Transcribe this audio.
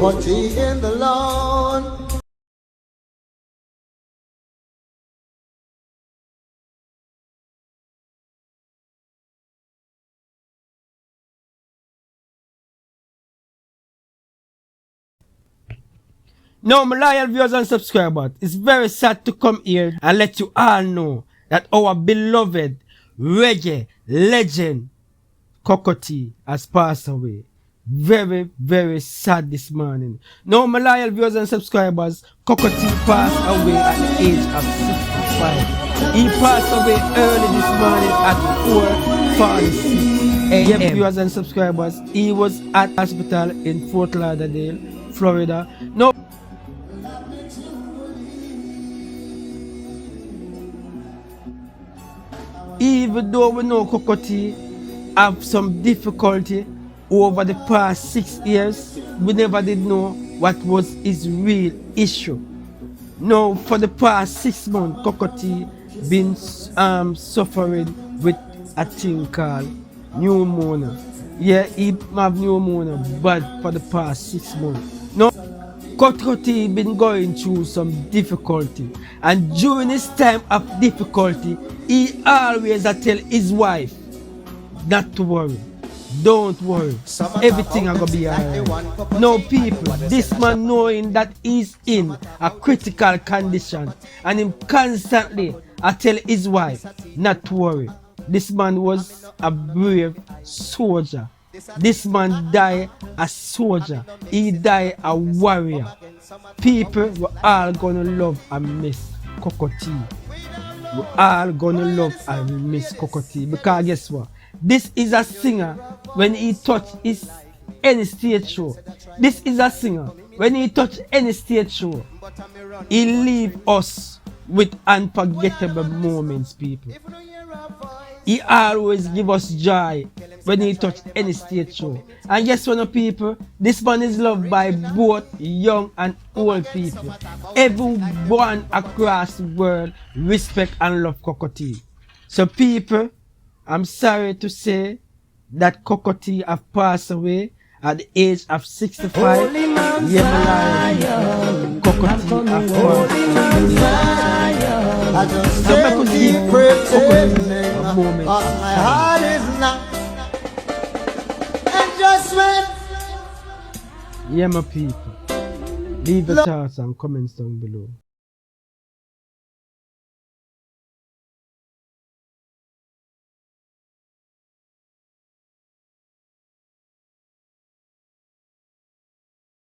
Cocotti in the lawn. Now, my loyal viewers and subscribers, it's very sad to come here and let you all know that our beloved reggae legend Cocotti has passed away. Very, very sad this morning. Now, my loyal viewers and subscribers, Cocotti passed away at the age of 65. He passed away early this morning at 4:46 a.m. Yeah, viewers and subscribers, he was at hospital in Fort Lauderdale, Florida. Now, even though we know Cocotti have some difficulty over the past 6 years, we never did know what was his real issue. Now, for the past 6 months, Cocotti been suffering with a thing called pneumonia. Yeah, he have pneumonia, but for the past 6 months. Now, Cocotti been going through some difficulty, and during this time of difficulty, he always tell his wife not to worry, don't worry, everything is gonna be alright. Now people, this man knowing that he's in a critical condition, and him constantly tell his wife not to worry. This man was a brave soldier. This man died a soldier. He died a warrior. People were all gonna love and miss Cocotti. We all gonna love and miss Cocotti, because guess what? This is a singer when he touch any stage show. This is a singer when he touch any stage show, he leave us with unforgettable moments, people. He always give us joy when he touch any stage show. And guess what, people? This man is loved by both young and old people. Everyone across the world respect and love Cocotti. So people, I'm sorry to say that Cocotti have passed away at the age of 65. Yeah, my life. Cocotti have passed away. I just can't keep pretending my heart is not. And just when yeah, my people, leave your thoughts and comments down below.